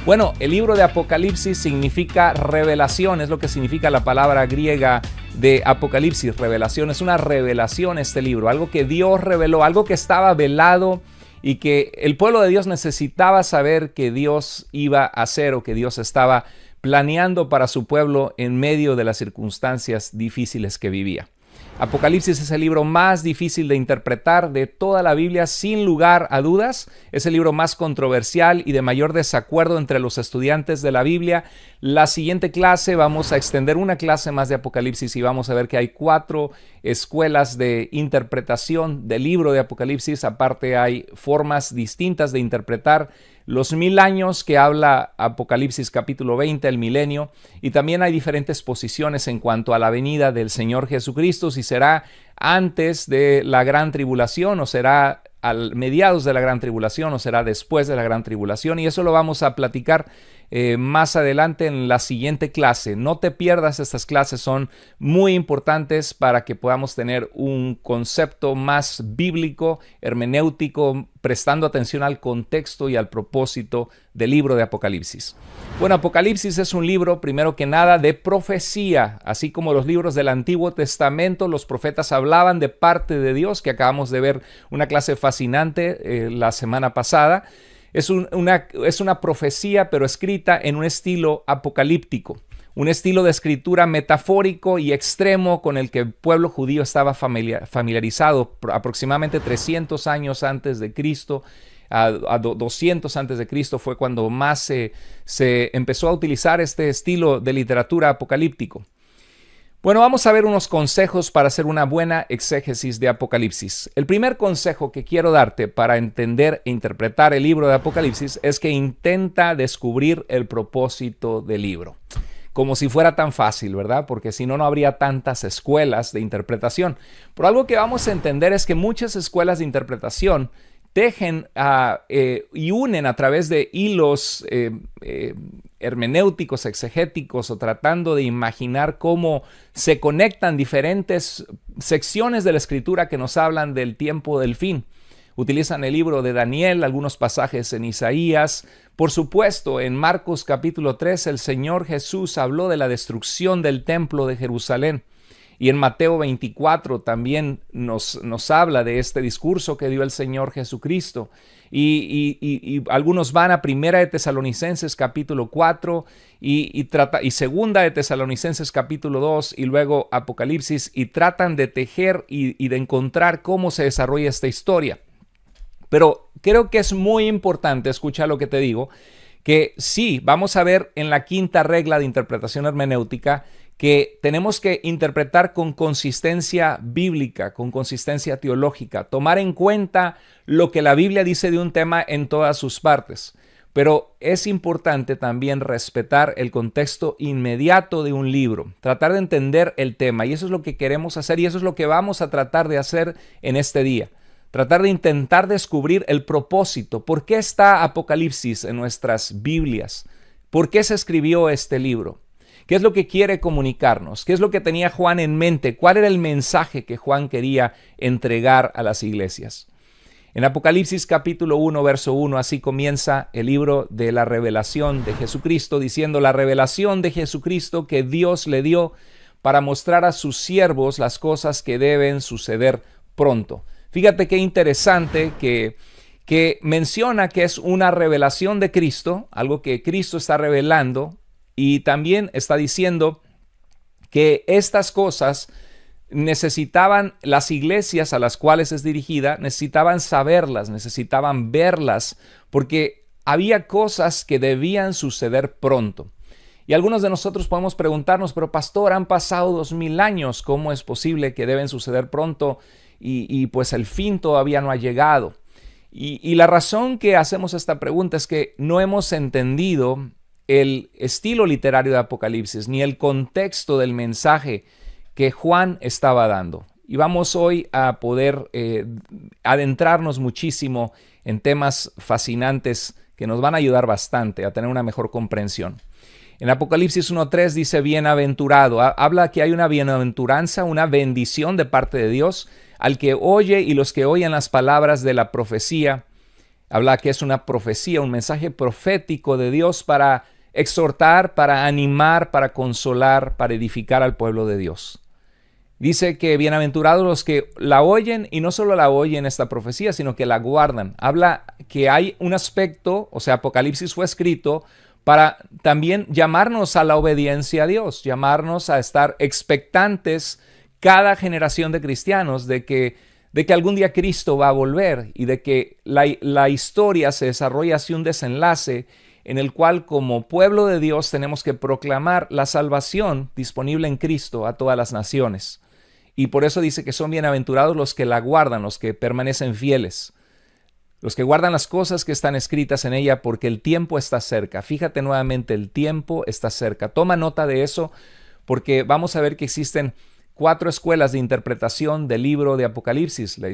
Bueno, el libro de Apocalipsis significa revelación, es lo que significa la palabra griega de Apocalipsis, revelación. Es una revelación este libro, algo que Dios reveló, algo que estaba velado y que el pueblo de Dios necesitaba saber que Dios iba a hacer o que Dios estaba planeando para su pueblo en medio de las circunstancias difíciles que vivía. Apocalipsis es el libro más difícil de interpretar de toda la Biblia, sin lugar a dudas. Es el libro más controversial y de mayor desacuerdo entre los estudiantes de la Biblia. La siguiente clase vamos a extender una clase más de Apocalipsis y vamos a ver que hay 4 escuelas de interpretación del libro de Apocalipsis. Aparte hay formas distintas de interpretar los 1000 años que habla Apocalipsis capítulo 20, el milenio, y también hay diferentes posiciones en cuanto a la venida del Señor Jesucristo, si será antes de la gran tribulación o será al mediados de la gran tribulación o será después de la gran tribulación, y eso lo vamos a platicar más adelante en la siguiente clase. No te pierdas estas clases, son muy importantes para que podamos tener un concepto más bíblico, hermenéutico, prestando atención al contexto y al propósito del libro de Apocalipsis. Bueno, Apocalipsis es un libro, primero que nada, de profecía. Así como los libros del Antiguo Testamento, los profetas hablaban de parte de Dios, que acabamos de ver una clase fascinante la semana pasada. Es una profecía, pero escrita en un estilo apocalíptico, un estilo de escritura metafórico y extremo con el que el pueblo judío estaba familiarizado aproximadamente 300 años antes de Cristo. A 200 antes de Cristo fue cuando más se empezó a utilizar este estilo de literatura apocalíptico. Bueno, vamos a ver unos consejos para hacer una buena exégesis de Apocalipsis. El primer consejo que quiero darte para entender e interpretar el libro de Apocalipsis es que intenta descubrir el propósito del libro. Como si fuera tan fácil, ¿verdad? Porque si no, no habría tantas escuelas de interpretación. Pero algo que vamos a entender es que muchas escuelas de interpretación tejen y unen a través de hilos hermenéuticos, exegéticos, o tratando de imaginar cómo se conectan diferentes secciones de la Escritura que nos hablan del tiempo del fin. Utilizan el libro de Daniel, algunos pasajes en Isaías. Por supuesto, en Marcos capítulo 3, el Señor Jesús habló de la destrucción del templo de Jerusalén. Y en Mateo 24 también nos habla de este discurso que dio el Señor Jesucristo. Y algunos van a Primera de Tesalonicenses capítulo 4 y Segunda de Tesalonicenses capítulo 2 y luego Apocalipsis, y tratan de tejer y de encontrar cómo se desarrolla esta historia. Pero creo que es muy importante, escucha lo que te digo, que sí, vamos a ver en la 5ª regla de interpretación hermenéutica que tenemos que interpretar con consistencia bíblica, con consistencia teológica, tomar en cuenta lo que la Biblia dice de un tema en todas sus partes. Pero es importante también respetar el contexto inmediato de un libro, tratar de entender el tema, y eso es lo que queremos hacer y eso es lo que vamos a tratar de hacer en este día. Tratar de intentar descubrir el propósito. ¿Por qué está Apocalipsis en nuestras Biblias? ¿Por qué se escribió este libro? ¿Qué es lo que quiere comunicarnos? ¿Qué es lo que tenía Juan en mente? ¿Cuál era el mensaje que Juan quería entregar a las iglesias? En Apocalipsis capítulo 1, verso 1, así comienza el libro de la revelación de Jesucristo, diciendo: la revelación de Jesucristo que Dios le dio para mostrar a sus siervos las cosas que deben suceder pronto. Fíjate qué interesante que menciona que es una revelación de Cristo, algo que Cristo está revelando, y también está diciendo que estas cosas necesitaban las iglesias a las cuales es dirigida, necesitaban saberlas, necesitaban verlas, porque había cosas que debían suceder pronto. Y algunos de nosotros podemos preguntarnos: pero pastor, han pasado 2000 años, ¿cómo es posible que deben suceder pronto? Y pues el fin todavía no ha llegado. Y la razón que hacemos esta pregunta es que no hemos entendido el estilo literario de Apocalipsis, ni el contexto del mensaje que Juan estaba dando. Y vamos hoy a poder adentrarnos muchísimo en temas fascinantes que nos van a ayudar bastante a tener una mejor comprensión. En Apocalipsis 1.3 dice bienaventurado. Habla que hay una bienaventuranza, una bendición de parte de Dios al que oye y los que oyen las palabras de la profecía Habla que es una profecía, un mensaje profético de Dios para exhortar, para animar, para consolar, para edificar al pueblo de Dios. Dice que bienaventurados los que la oyen, y no solo la oyen esta profecía, sino que la guardan. Habla que hay un aspecto, o sea, Apocalipsis fue escrito para también llamarnos a la obediencia a Dios, llamarnos a estar expectantes cada generación de cristianos de que algún día Cristo va a volver y de que la historia se desarrolla hacia un desenlace en el cual como pueblo de Dios tenemos que proclamar la salvación disponible en Cristo a todas las naciones. Y por eso dice que son bienaventurados los que la guardan, los que permanecen fieles, los que guardan las cosas que están escritas en ella, porque el tiempo está cerca. Fíjate nuevamente, el tiempo está cerca. Toma nota de eso, porque vamos a ver que existen 4 escuelas de interpretación del libro de Apocalipsis: la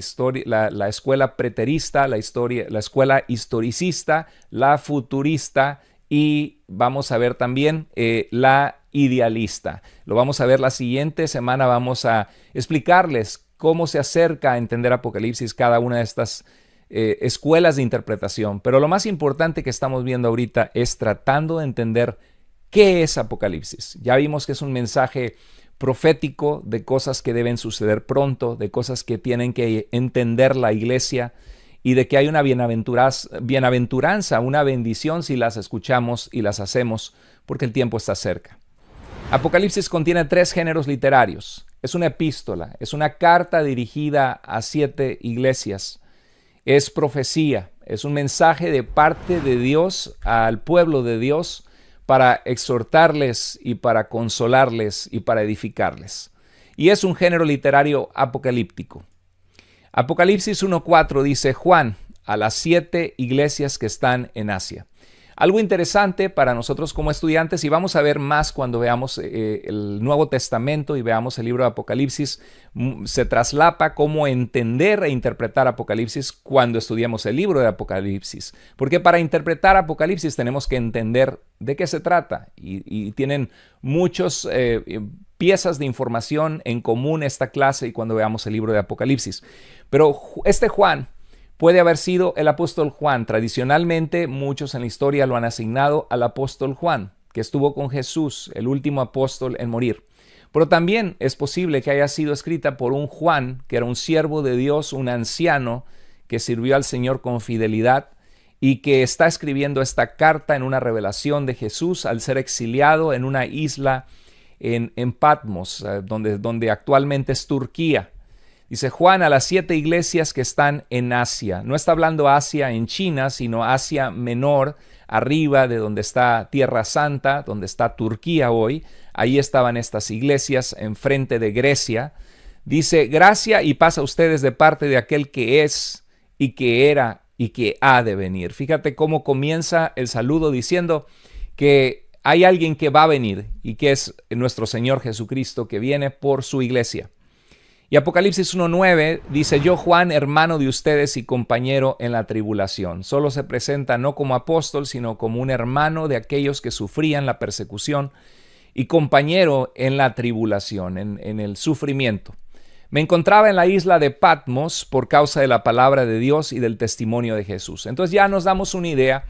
escuela preterista, la escuela historicista, la futurista y vamos a ver también la idealista. Lo vamos a ver la siguiente semana. Vamos a explicarles cómo se acerca a entender Apocalipsis cada una de estas escuelas de interpretación. Pero lo más importante que estamos viendo ahorita es tratando de entender qué es Apocalipsis. Ya vimos que es un mensaje profético de cosas que deben suceder pronto, de cosas que tienen que entender la iglesia y de que hay una bienaventuranza, una bendición si las escuchamos y las hacemos, porque el tiempo está cerca. Apocalipsis contiene 3 géneros literarios. Es una epístola, es una carta dirigida a 7 iglesias. Es profecía, es un mensaje de parte de Dios al pueblo de Dios para exhortarles y para consolarles y para edificarles. Y es un género literario apocalíptico. Apocalipsis 1:4 dice: Juan, a las 7 iglesias que están en Asia. Algo interesante para nosotros como estudiantes, y vamos a ver más cuando veamos el Nuevo Testamento y veamos el libro de Apocalipsis, se traslapa cómo entender e interpretar Apocalipsis cuando estudiamos el libro de Apocalipsis. Porque para interpretar Apocalipsis tenemos que entender de qué se trata y tienen muchas piezas de información en común esta clase y cuando veamos el libro de Apocalipsis. Pero este Juan puede haber sido el apóstol Juan. Tradicionalmente, muchos en la historia lo han asignado al apóstol Juan, que estuvo con Jesús, el último apóstol en morir. Pero también es posible que haya sido escrita por un Juan, que era un siervo de Dios, un anciano, que sirvió al Señor con fidelidad y que está escribiendo esta carta en una revelación de Jesús al ser exiliado en una isla en Patmos, donde actualmente es Turquía. Dice Juan a las 7 iglesias que están en Asia. No está hablando Asia en China, sino Asia Menor, arriba de donde está Tierra Santa, donde está Turquía hoy. Ahí estaban estas iglesias, enfrente de Grecia. Dice: gracia y paz a ustedes de parte de aquel que es y que era y que ha de venir. Fíjate cómo comienza el saludo diciendo que hay alguien que va a venir y que es nuestro Señor Jesucristo, que viene por su iglesia. Y Apocalipsis 1:9 dice: yo Juan, hermano de ustedes y compañero en la tribulación. Solo se presenta no como apóstol, sino como un hermano de aquellos que sufrían la persecución y compañero en la tribulación, en el sufrimiento. Me encontraba en la isla de Patmos por causa de la palabra de Dios y del testimonio de Jesús. Entonces ya nos damos una idea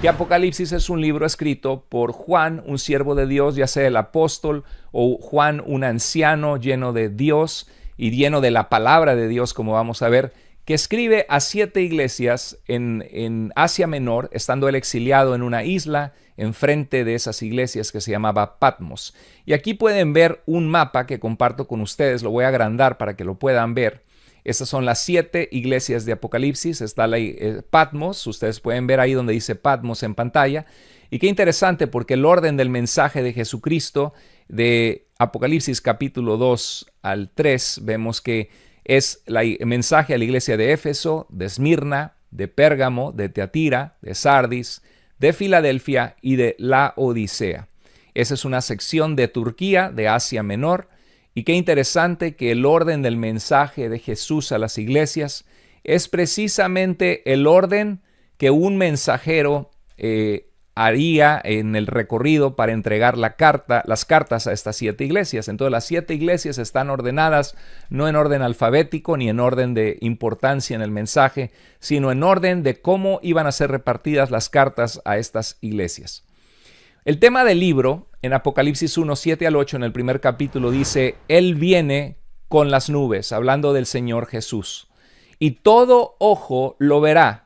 que Apocalipsis es un libro escrito por Juan, un siervo de Dios, ya sea el apóstol o Juan, un anciano lleno de Dios y lleno de la palabra de Dios, como vamos a ver, que escribe a 7 iglesias en Asia Menor, estando él exiliado en una isla enfrente de esas iglesias que se llamaba Patmos. Y aquí pueden ver un mapa que comparto con ustedes, lo voy a agrandar para que lo puedan ver. Estas son las 7 iglesias de Apocalipsis. Está Patmos, ustedes pueden ver ahí donde dice Patmos en pantalla. Y qué interesante, porque el orden del mensaje de Jesucristo de Apocalipsis capítulo 2 al 3, vemos que es el mensaje a la iglesia de Éfeso, de Esmirna, de Pérgamo, de Teatira, de Sardis, de Filadelfia y de la Odisea. Esa es una sección de Turquía, de Asia Menor. Y qué interesante que el orden del mensaje de Jesús a las iglesias es precisamente el orden que un mensajero haría en el recorrido para entregar las cartas a estas 7 iglesias. Entonces las 7 iglesias están ordenadas no en orden alfabético ni en orden de importancia en el mensaje, sino en orden de cómo iban a ser repartidas las cartas a estas iglesias. El tema del libro en Apocalipsis 1, 7 al 8 en el primer capítulo dice: Él viene con las nubes, hablando del Señor Jesús, y todo ojo lo verá.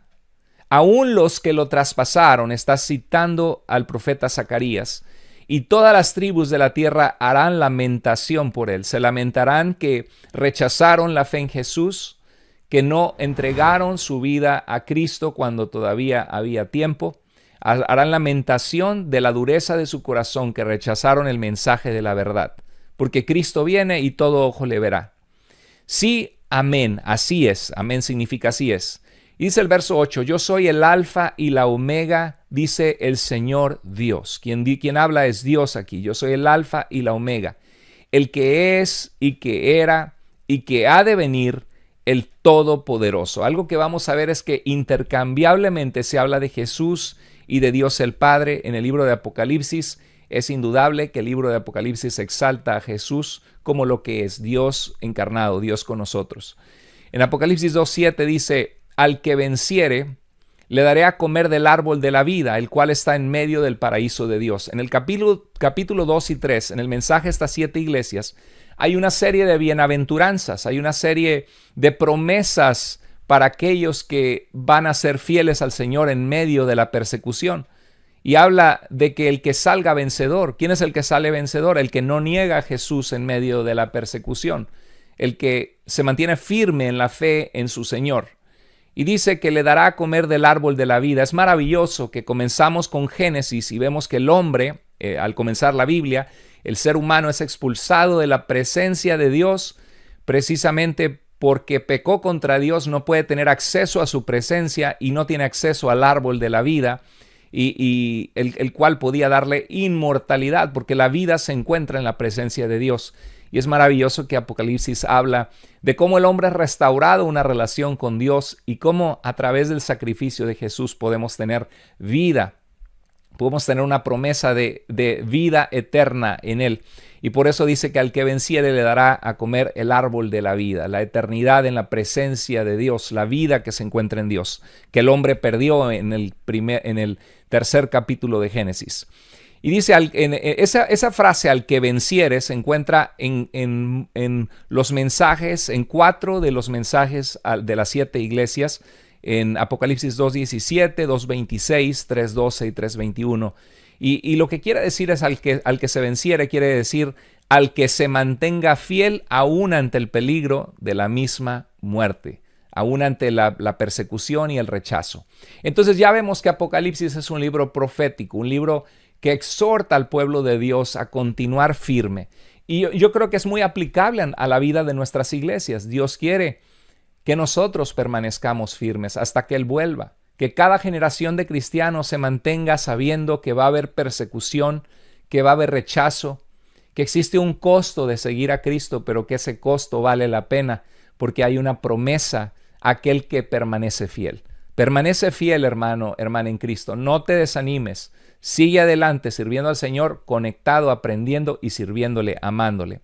Aún los que lo traspasaron, está citando al profeta Zacarías, y todas las tribus de la tierra harán lamentación por él. Se lamentarán que rechazaron la fe en Jesús, que no entregaron su vida a Cristo cuando todavía había tiempo. Harán lamentación de la dureza de su corazón, que rechazaron el mensaje de la verdad, porque Cristo viene y todo ojo le verá. Sí, amén, así es. Amén significa así es. Y dice el verso 8, yo soy el alfa y la omega, dice el Señor Dios. Quien habla es Dios aquí. Yo soy el alfa y la omega, el que es y que era y que ha de venir, el Todopoderoso. Algo que vamos a ver es que intercambiablemente se habla de Jesús y de Dios el Padre en el libro de Apocalipsis. Es indudable que el libro de Apocalipsis exalta a Jesús como lo que es Dios encarnado, Dios con nosotros. En Apocalipsis 2:7 dice: al que venciere, le daré a comer del árbol de la vida, el cual está en medio del paraíso de Dios. En el capítulo 2 y 3, en el mensaje a estas 7 iglesias, hay una serie de bienaventuranzas, hay una serie de promesas para aquellos que van a ser fieles al Señor en medio de la persecución. Y habla de que el que salga vencedor. ¿Quién es el que sale vencedor? El que no niega a Jesús en medio de la persecución, el que se mantiene firme en la fe en su Señor. Y dice que le dará a comer del árbol de la vida. Es maravilloso que comenzamos con Génesis y vemos que el hombre, al comenzar la Biblia, el ser humano es expulsado de la presencia de Dios precisamente porque pecó contra Dios, no puede tener acceso a su presencia y no tiene acceso al árbol de la vida, y el cual podía darle inmortalidad, porque la vida se encuentra en la presencia de Dios. Y es maravilloso que Apocalipsis habla de cómo el hombre ha restaurado una relación con Dios y cómo a través del sacrificio de Jesús podemos tener vida. Podemos tener una promesa de vida eterna en Él. Y por eso dice que al que venciere le dará a comer el árbol de la vida, la eternidad en la presencia de Dios, la vida que se encuentra en Dios, que el hombre perdió en el tercer capítulo de Génesis. Y dice, esa frase al que venciere se encuentra en los mensajes, en 4 de los mensajes de las 7 iglesias, en Apocalipsis 2:17, 2:26, 3:12 y 3:21. Y lo que quiere decir es al que se venciere, quiere decir al que se mantenga fiel aún ante el peligro de la misma muerte, aún ante la persecución y el rechazo. Entonces ya vemos que Apocalipsis es un libro profético, un libro que exhorta al pueblo de Dios a continuar firme. Y yo creo que es muy aplicable a la vida de nuestras iglesias. Dios quiere que nosotros permanezcamos firmes hasta que Él vuelva. Que cada generación de cristianos se mantenga sabiendo que va a haber persecución, que va a haber rechazo, que existe un costo de seguir a Cristo, pero que ese costo vale la pena porque hay una promesa a aquel que permanece fiel. Permanece fiel, hermano, hermana en Cristo. No te desanimes. Sigue adelante sirviendo al Señor, conectado, aprendiendo y sirviéndole, amándole.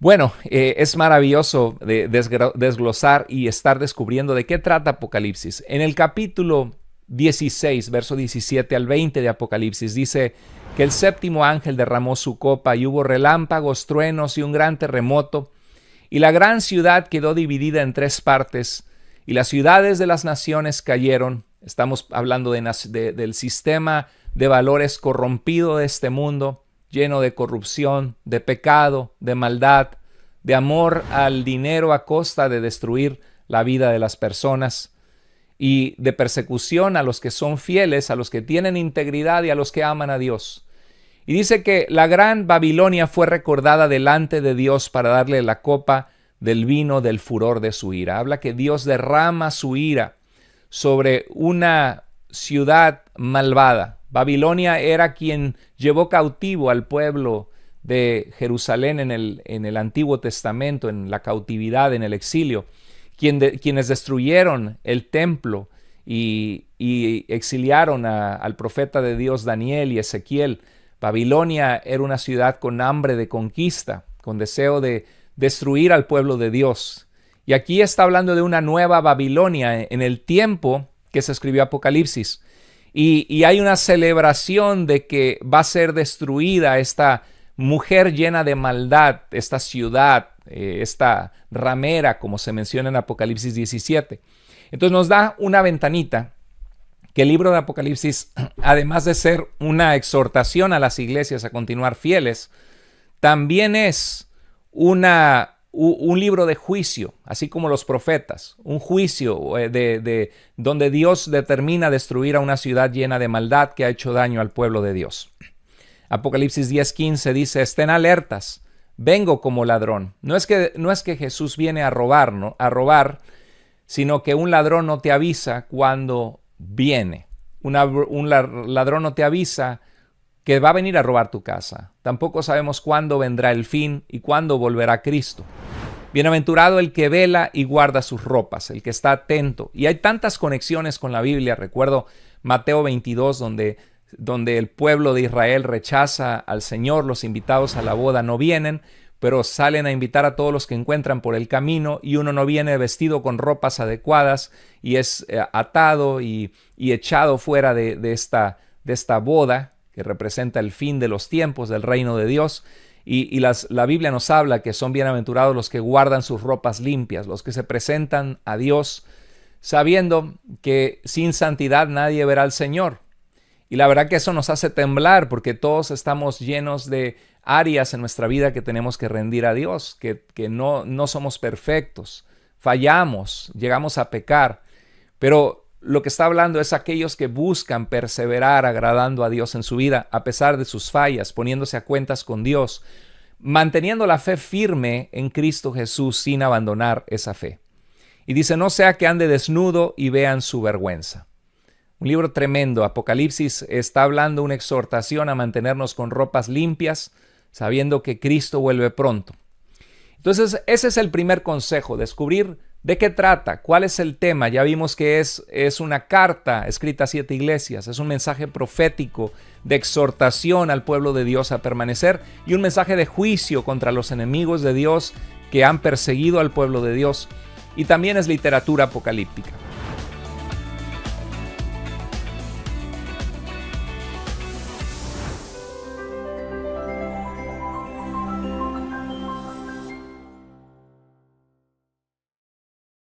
Bueno, es maravilloso desglosar y estar descubriendo de qué trata Apocalipsis. En el capítulo 16, verso 17 al 20 de Apocalipsis, dice que el séptimo ángel derramó su copa y hubo relámpagos, truenos y un gran terremoto, y la gran ciudad quedó dividida en 3 partes, y las ciudades de las naciones cayeron. Estamos hablando del sistema de valores corrompido de este mundo, lleno de corrupción, de pecado, de maldad, de amor al dinero a costa de destruir la vida de las personas y de persecución a los que son fieles, a los que tienen integridad y a los que aman a Dios. Y dice que la gran Babilonia fue recordada delante de Dios para darle la copa del vino del furor de su ira. Habla que Dios derrama su ira sobre una ciudad malvada. Babilonia era quien llevó cautivo al pueblo de Jerusalén en el Antiguo Testamento, en la cautividad, en el exilio, quienes destruyeron el templo y exiliaron al profeta de Dios Daniel y Ezequiel. Babilonia era una ciudad con hambre de conquista, con deseo de destruir al pueblo de Dios. Y aquí está hablando de una nueva Babilonia en el tiempo que se escribió Apocalipsis. Y hay una celebración de que va a ser destruida esta mujer llena de maldad, esta ciudad, esta ramera, como se menciona en Apocalipsis 17. Entonces nos da una ventanita que el libro de Apocalipsis, además de ser una exhortación a las iglesias a continuar fieles, también es un libro de juicio, así como los profetas, un juicio donde Dios determina destruir a una ciudad llena de maldad que ha hecho daño al pueblo de Dios. Apocalipsis 10:15 dice: estén alertas, vengo como ladrón. No es que Jesús viene a robar, ¿no? A robar, sino que un ladrón no te avisa cuando viene. Un ladrón no te avisa que va a venir a robar tu casa. Tampoco sabemos cuándo vendrá el fin y cuándo volverá Cristo. Bienaventurado el que vela y guarda sus ropas, el que está atento. Y hay tantas conexiones con la Biblia. Recuerdo Mateo 22, donde el pueblo de Israel rechaza al Señor, los invitados a la boda no vienen, pero salen a invitar a todos los que encuentran por el camino, y uno no viene vestido con ropas adecuadas y es atado y echado fuera de esta boda que representa el fin de los tiempos del reino de Dios. Y la Biblia nos habla que son bienaventurados los que guardan sus ropas limpias, los que se presentan a Dios sabiendo que sin santidad nadie verá al Señor. Y la verdad que eso nos hace temblar, porque todos estamos llenos de áreas en nuestra vida que tenemos que rendir a Dios, que no somos perfectos, fallamos, llegamos a pecar. Pero lo que está hablando es aquellos que buscan perseverar agradando a Dios en su vida, a pesar de sus fallas, poniéndose a cuentas con Dios, manteniendo la fe firme en Cristo Jesús sin abandonar esa fe. Y dice: no sea que ande desnudo y vean su vergüenza. Un libro tremendo. Apocalipsis está hablando una exhortación a mantenernos con ropas limpias, sabiendo que Cristo vuelve pronto. Entonces, ese es el primer consejo: descubrir de qué trata, cuál es el tema. Ya vimos que es una carta escrita a 7 iglesias, es un mensaje profético de exhortación al pueblo de Dios a permanecer, y un mensaje de juicio contra los enemigos de Dios que han perseguido al pueblo de Dios, y también es literatura apocalíptica.